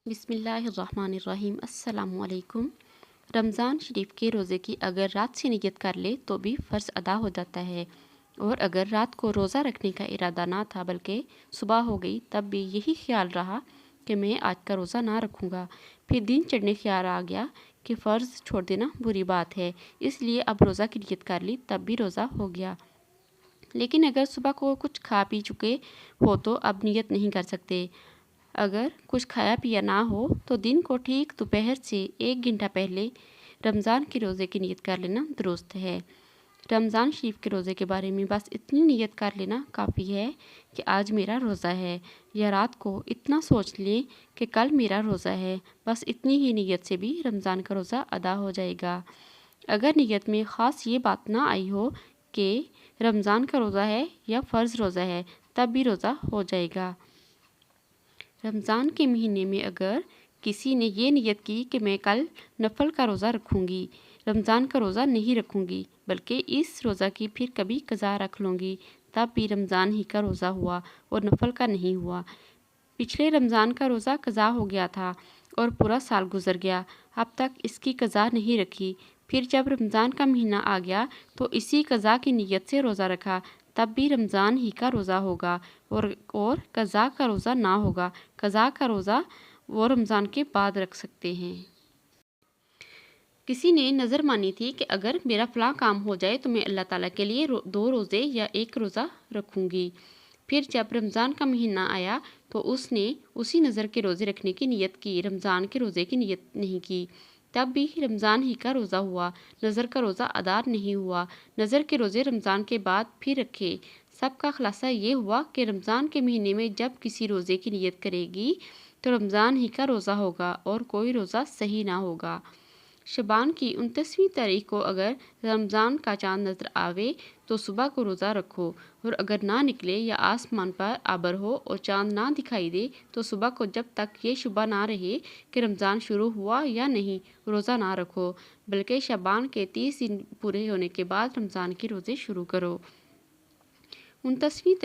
بسم اللہ الرحمن الرحیم۔ السلام علیکم۔ رمضان شریف کے روزے کی اگر رات سے نیت کر لے تو بھی فرض ادا ہو جاتا ہے، اور اگر رات کو روزہ رکھنے کا ارادہ نہ تھا بلکہ صبح ہو گئی تب بھی یہی خیال رہا کہ میں آج کا روزہ نہ رکھوں گا، پھر دن چڑھنے خیال آ گیا کہ فرض چھوڑ دینا بری بات ہے، اس لیے اب روزہ کی نیت کر لی تب بھی روزہ ہو گیا۔ لیکن اگر صبح کو کچھ کھا پی چکے ہو تو اب نیت نہیں کر سکتے۔ اگر کچھ کھایا پیا نہ ہو تو دن کو ٹھیک دوپہر سے 1 گھنٹہ پہلے رمضان کے روزے کی نیت کر لینا درست ہے۔ رمضان شریف کے روزے کے بارے میں بس اتنی نیت کر لینا کافی ہے کہ آج میرا روزہ ہے، یا رات کو اتنا سوچ لیں کہ کل میرا روزہ ہے، بس اتنی ہی نیت سے بھی رمضان کا روزہ ادا ہو جائے گا۔ اگر نیت میں خاص یہ بات نہ آئی ہو کہ رمضان کا روزہ ہے یا فرض روزہ ہے تب بھی روزہ ہو جائے گا۔ رمضان کے مہینے میں اگر کسی نے یہ نیت کی کہ میں کل نفل کا روزہ رکھوں گی، رمضان کا روزہ نہیں رکھوں گی بلکہ اس روزہ کی پھر کبھی قضا رکھ لوں گی، تب بھی رمضان ہی کا روزہ ہوا اور نفل کا نہیں ہوا۔ پچھلے رمضان کا روزہ قضا ہو گیا تھا اور پورا سال گزر گیا، اب تک اس کی قضا نہیں رکھی، پھر جب رمضان کا مہینہ آ گیا تو اسی قضا کی نیت سے روزہ رکھا، تب بھی رمضان ہی کا روزہ ہوگا اور قضا کا روزہ نہ ہوگا۔ قضا کا روزہ وہ رمضان کے بعد رکھ سکتے ہیں۔ کسی نے نظر مانی تھی کہ اگر میرا فلاں کام ہو جائے تو میں اللہ تعالیٰ کے لیے 2 روزے یا 1 روزہ رکھوں گی۔ پھر جب رمضان کا مہینہ آیا تو اس نے اسی نظر کے روزے رکھنے کی نیت کی، رمضان کے روزے کی نیت نہیں کی، تب بھی رمضان ہی کا روزہ ہوا، نظر کا روزہ ادا نہیں ہوا۔ نظر کے روزے رمضان کے بعد پھر رکھے۔ سب کا خلاصہ یہ ہوا کہ رمضان کے مہینے میں جب کسی روزے کی نیت کرے گی تو رمضان ہی کا روزہ ہوگا اور کوئی روزہ صحیح نہ ہوگا۔ شعبان کی 29ویں تاریخ کو اگر رمضان کا چاند نظر آوے تو صبح کو روزہ رکھو، اور اگر نہ نکلے یا آسمان پر ابر ہو اور چاند نہ دکھائی دے تو صبح کو جب تک یہ شبہ نہ رہے کہ رمضان شروع ہوا یا نہیں روزہ نہ رکھو، بلکہ شعبان کے 30 دن پورے ہونے کے بعد رمضان کے روزے شروع کرو۔ 29ویں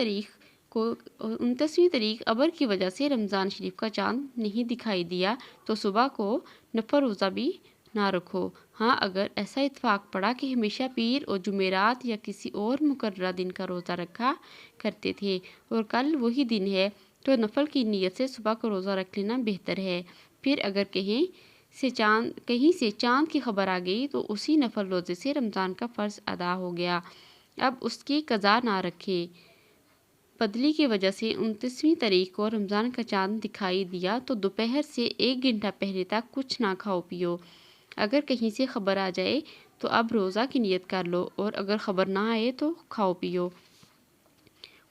تاریخ ابر کی وجہ سے رمضان شریف کا چاند نہیں دکھائی دیا تو صبح کو نفل روزہ بھی نہ رکھو۔ ہاں، اگر ایسا اتفاق پڑا کہ ہمیشہ پیر اور جمعرات یا کسی اور مقررہ دن کا روزہ رکھا کرتے تھے اور کل وہی دن ہے تو نفل کی نیت سے صبح کو روزہ رکھ لینا بہتر ہے۔ پھر اگر کہیں سے چاند کی خبر آ گئی تو اسی نفل روزے سے رمضان کا فرض ادا ہو گیا، اب اس کی قضا نہ رکھے۔ بدلی کی وجہ سے 29ویں تاریخ کو رمضان کا چاند دکھائی دیا تو دوپہر سے 1 گھنٹہ پہلے تک کچھ نہ کھاؤ پیو۔ اگر کہیں سے خبر آ جائے تو اب روزہ کی نیت کر لو، اور اگر خبر نہ آئے تو کھاؤ پیو۔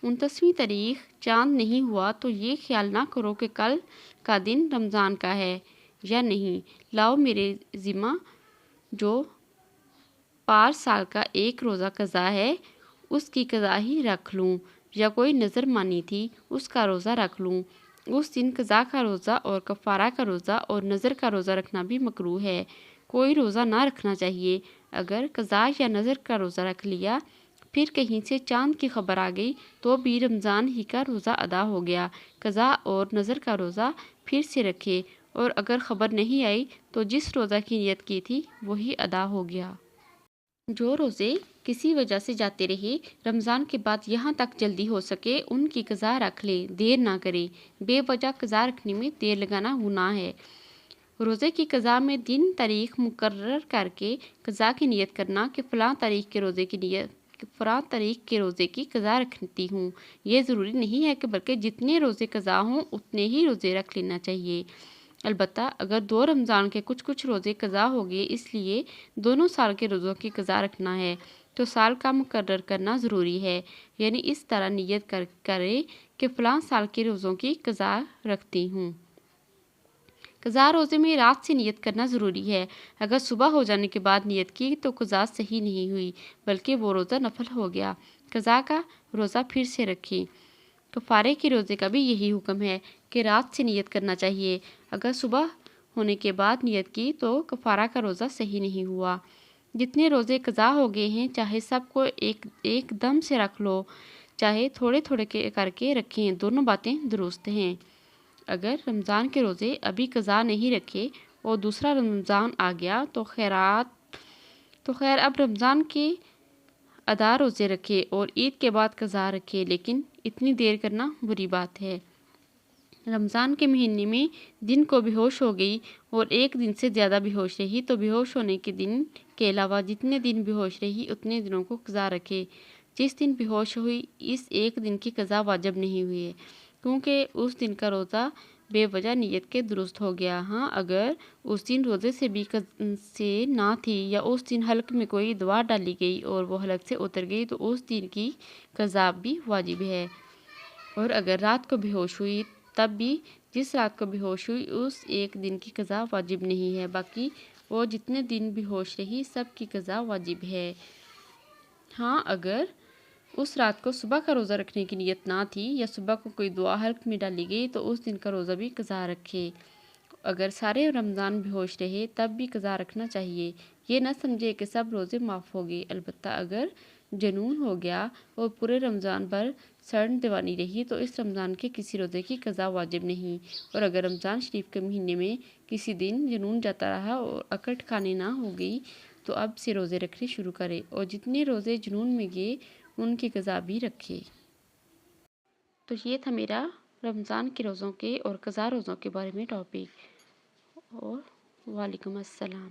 29ویں تاریخ چاند نہیں ہوا تو یہ خیال نہ کرو کہ کل کا دن رمضان کا ہے یا نہیں، لاؤ میرے ذمہ جو پار سال کا 1 روزہ قضا ہے اس کی قضا ہی رکھ لوں، یا کوئی نظر مانی تھی اس کا روزہ رکھ لوں۔ اس دن قضا کا روزہ اور کفارہ کا روزہ اور نظر کا روزہ رکھنا بھی مکروہ ہے، کوئی روزہ نہ رکھنا چاہیے۔ اگر قضا یا نظر کا روزہ رکھ لیا پھر کہیں سے چاند کی خبر آ گئی تو بھی رمضان ہی کا روزہ ادا ہو گیا، قضا اور نظر کا روزہ پھر سے رکھے، اور اگر خبر نہیں آئی تو جس روزہ کی نیت کی تھی وہی ادا ہو گیا۔ جو روزے کسی وجہ سے جاتے رہے رمضان کے بعد یہاں تک جلدی ہو سکے ان کی قضا رکھ لے، دیر نہ کرے۔ بے وجہ قضا رکھنے میں دیر لگانا گناہ ہے۔ روزے کی قضا میں دن تاریخ مقرر کر کے قضا کی نیت کرنا کہ فلاں تاریخ کے روزے کی قضا رکھتی ہوں، یہ ضروری نہیں ہے کہ بلکہ جتنے روزے قضا ہوں اتنے ہی روزے رکھ لینا چاہیے۔ البتہ اگر 2 رمضان کے کچھ روزے قضا ہو گئے اس لیے دونوں سال کے روزوں کی قضا رکھنا ہے تو سال کا مقرر کرنا ضروری ہے، یعنی اس طرح نیت کرے کہ فلاں سال کے روزوں کی قضا رکھتی ہوں۔ قضا روزے میں رات سے نیت کرنا ضروری ہے، اگر صبح ہو جانے کے بعد نیت کی تو قضا صحیح نہیں ہوئی بلکہ وہ روزہ نفل ہو گیا۔ قضا کا روزہ پھر سے رکھیں۔ کفارے کے روزے کا بھی یہی حکم ہے کہ رات سے نیت کرنا چاہیے، اگر صبح ہونے کے بعد نیت کی تو کفارہ کا روزہ صحیح نہیں ہوا۔ جتنے روزے قضا ہو گئے ہیں چاہے سب کو ایک دم سے رکھ لو چاہے تھوڑے تھوڑے کر کے رکھیں، دونوں باتیں درست ہیں۔ اگر رمضان کے روزے ابھی قضا نہیں رکھے اور دوسرا رمضان آ گیا تو خیر اب رمضان کے ادا روزے رکھے اور عید کے بعد قضا رکھے، لیکن اتنی دیر کرنا بری بات ہے۔ رمضان کے مہینے میں دن کو بے ہوش ہو گئی اور ایک دن سے زیادہ بے ہوش رہی تو بے ہوش ہونے کے دن کے علاوہ جتنے دن بے ہوش رہی اتنے دنوں کو قضا رکھے۔ جس دن بے ہوش ہوئی اس ایک دن کی قضا واجب نہیں ہوئی ہے، کیونکہ اس دن کا روزہ بے وجہ نیت کے درست ہو گیا۔ ہاں اگر اس دن روزے سے نہ تھی یا اس دن حلق میں کوئی دوا ڈالی گئی اور وہ حلق سے اتر گئی تو اس دن کی قضا بھی واجب ہے۔ اور اگر رات کو بے ہوش ہوئی تب بھی جس رات کو بے ہوش ہوئی اس ایک دن کی قضا واجب نہیں ہے، باقی وہ جتنے دن بے ہوش رہی سب کی قضا واجب ہے۔ ہاں اگر اس رات کو صبح کا روزہ رکھنے کی نیت نہ تھی یا صبح کو کوئی دعا حلق میں ڈالی گئی تو اس دن کا روزہ بھی قضا رکھے۔ اگر سارے رمضان بے ہوش رہے تب بھی قضا رکھنا چاہیے، یہ نہ سمجھے کہ سب روزے معاف ہو گئے۔ البتہ اگر جنون ہو گیا اور پورے رمضان بھر سڑن دیوانی رہی تو اس رمضان کے کسی روزے کی قضا واجب نہیں۔ اور اگر رمضان شریف کے مہینے میں کسی دن جنون جاتا رہا اور اکڑ ٹھکانے نہ ہو گئی تو اب سے روزے رکھنے شروع کرے اور جتنے روزے جنون میں گئے ان کی قضا بھی رکھے۔ تو یہ تھا میرا رمضان کے روزوں کے اور قضا روزوں کے بارے میں ٹاپک، اور وعلیکم السلام۔